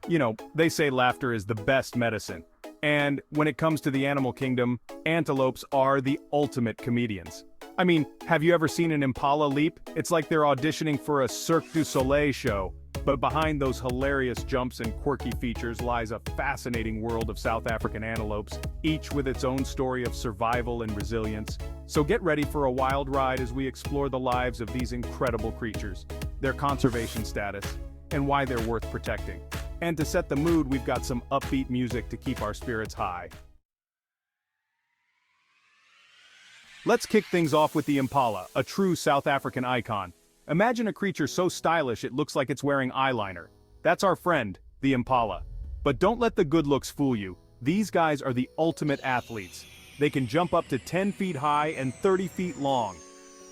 You know, they say laughter is the best medicine. And when it comes to the animal kingdom, antelopes are the ultimate comedians. I mean, have you ever seen an impala leap? It's like they're auditioning for a Cirque du Soleil show. But behind those hilarious jumps and quirky features lies a fascinating world of South African antelopes, each with its own story of survival and resilience. So get ready for a wild ride as we explore the lives of these incredible creatures, their conservation status, and why they're worth protecting. And to set the mood, we've got some upbeat music to keep our spirits high. Let's kick things off with the impala, a true South African icon. Imagine a creature so stylish it looks like it's wearing eyeliner. That's our friend, the impala. But don't let the good looks fool you. These guys are the ultimate athletes. They can jump up to 10 feet high and 30 feet long.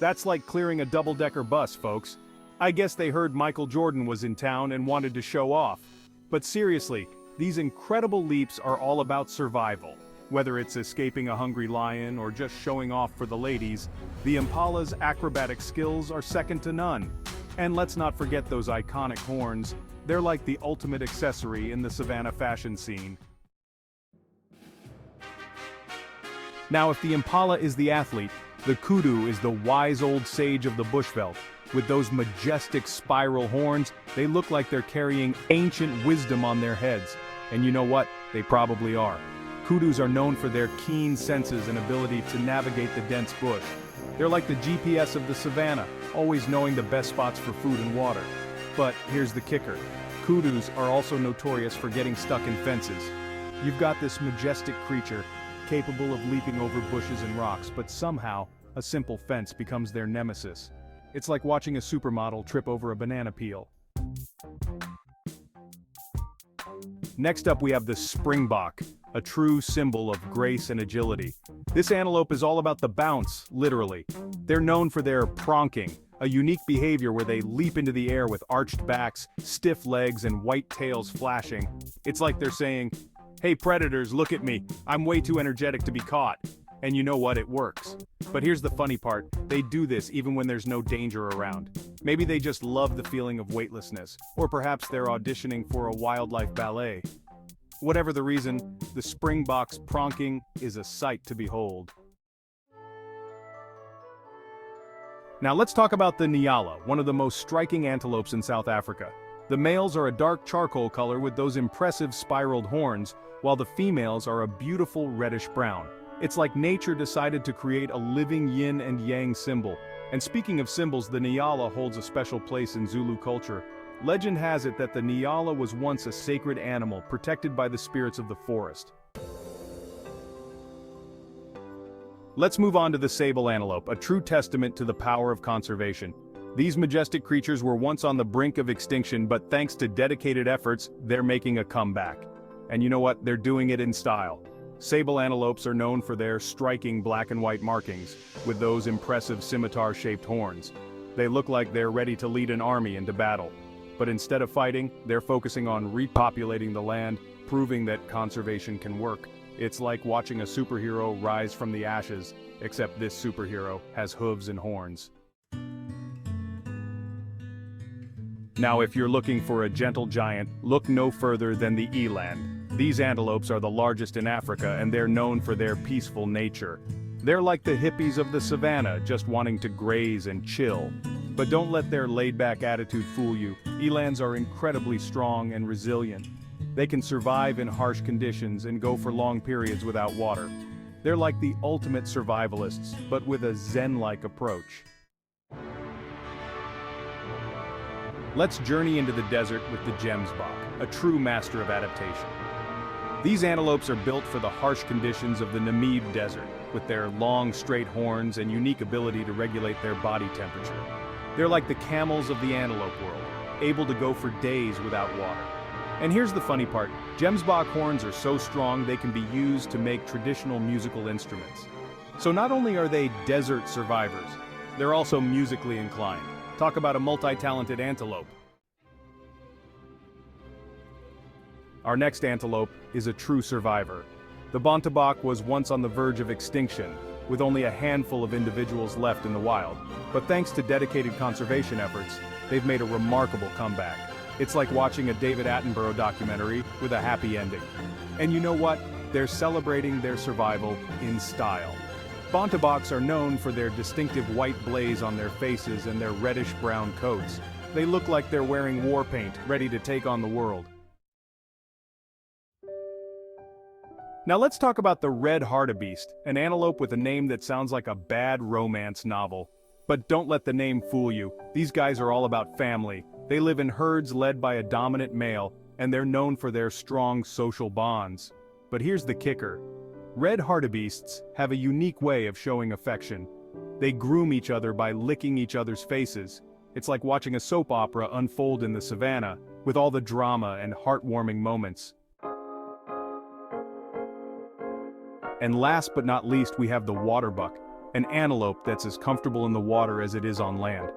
That's like clearing a double-decker bus, folks. I guess they heard Michael Jordan was in town and wanted to show off. But seriously, these incredible leaps are all about survival. Whether it's escaping a hungry lion or just showing off for the ladies, the impala's acrobatic skills are second to none. And let's not forget those iconic horns. They're like the ultimate accessory in the savanna fashion scene. Now, if the impala is the athlete, the kudu is the wise old sage of the bushveld. With those majestic spiral horns, they look like they're carrying ancient wisdom on their heads. And you know what? They probably are. Kudus are known for their keen senses and ability to navigate the dense bush. They're like the GPS of the savannah, always knowing the best spots for food and water. But here's the kicker. Kudus are also notorious for getting stuck in fences. You've got this majestic creature, capable of leaping over bushes and rocks, but somehow, a simple fence becomes their nemesis. It's like watching a supermodel trip over a banana peel. Next up we have the springbok, a true symbol of grace and agility. This antelope is all about the bounce, literally. They're known for their pronking, a unique behavior where they leap into the air with arched backs, stiff legs, and white tails flashing. It's like they're saying, "Hey predators, look at me, I'm way too energetic to be caught." And you know what, it works. But here's the funny part, they do this even when there's no danger around. Maybe they just love the feeling of weightlessness, or perhaps they're auditioning for a wildlife ballet. Whatever the reason, the springbok's pronking is a sight to behold. Now let's talk about the nyala, one of the most striking antelopes in South Africa. The males are a dark charcoal color with those impressive spiraled horns, while the females are a beautiful reddish brown. It's like nature decided to create a living yin and yang symbol. And speaking of symbols, the nyala holds a special place in Zulu culture. Legend has it that the nyala was once a sacred animal protected by the spirits of the forest. Let's move on to the sable antelope, a true testament to the power of conservation. These majestic creatures were once on the brink of extinction, but thanks to dedicated efforts, they're making a comeback. And you know what? They're doing it in style. Sable antelopes are known for their striking black and white markings, with those impressive scimitar-shaped horns. They look like they're ready to lead an army into battle. But instead of fighting, they're focusing on repopulating the land, proving that conservation can work. It's like watching a superhero rise from the ashes, except this superhero has hooves and horns. Now, if you're looking for a gentle giant, look no further than the eland. These antelopes are the largest in Africa, and they're known for their peaceful nature. They're like the hippies of the savannah, just wanting to graze and chill. But don't let their laid-back attitude fool you. Elands are incredibly strong and resilient. They can survive in harsh conditions and go for long periods without water. They're like the ultimate survivalists, but with a zen-like approach. Let's journey into the desert with the gemsbok, a true master of adaptation. These antelopes are built for the harsh conditions of the Namib Desert, with their long, straight horns and unique ability to regulate their body temperature. They're like the camels of the antelope world, able to go for days without water. And here's the funny part, gemsbok horns are so strong they can be used to make traditional musical instruments. So not only are they desert survivors, they're also musically inclined. Talk about a multi-talented antelope. Our next antelope is a true survivor. The bontebok was once on the verge of extinction, with only a handful of individuals left in the wild. But thanks to dedicated conservation efforts, they've made a remarkable comeback. It's like watching a David Attenborough documentary with a happy ending. And you know what? They're celebrating their survival in style. Bontoboks are known for their distinctive white blaze on their faces and their reddish-brown coats. They look like they're wearing war paint, ready to take on the world. Now let's talk about the red hartebeest, an antelope with a name that sounds like a bad romance novel. But don't let the name fool you. These guys are all about family. They live in herds led by a dominant male, and they're known for their strong social bonds. But here's the kicker. Red hartebeests have a unique way of showing affection. They groom each other by licking each other's faces. It's like watching a soap opera unfold in the savannah, with all the drama and heartwarming moments. And last but not least, we have the waterbuck, an antelope that's as comfortable in the water as it is on land.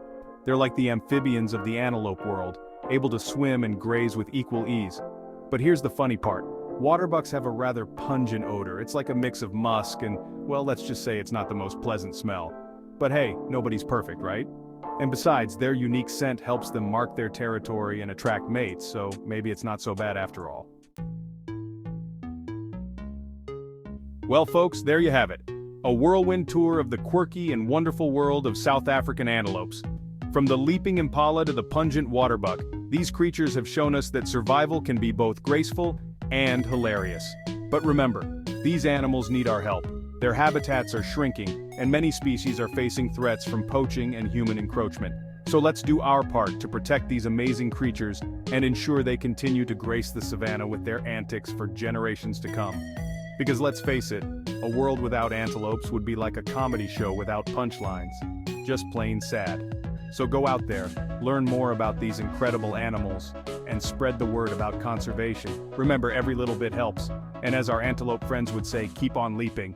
They're like the amphibians of the antelope world, able to swim and graze with equal ease. But here's the funny part. Waterbucks have a rather pungent odor. It's like a mix of musk and, well, let's just say it's not the most pleasant smell. But hey, nobody's perfect, right? And besides, their unique scent helps them mark their territory and attract mates, so maybe it's not so bad after all. Well folks, there you have it. A whirlwind tour of the quirky and wonderful world of South African antelopes. From the leaping impala to the pungent waterbuck, these creatures have shown us that survival can be both graceful and hilarious. But remember, these animals need our help. Their habitats are shrinking, and many species are facing threats from poaching and human encroachment. So let's do our part to protect these amazing creatures and ensure they continue to grace the savannah with their antics for generations to come. Because let's face it, a world without antelopes would be like a comedy show without punchlines. Just plain sad. So go out there, learn more about these incredible animals, and spread the word about conservation. Remember, every little bit helps. And as our antelope friends would say, keep on leaping.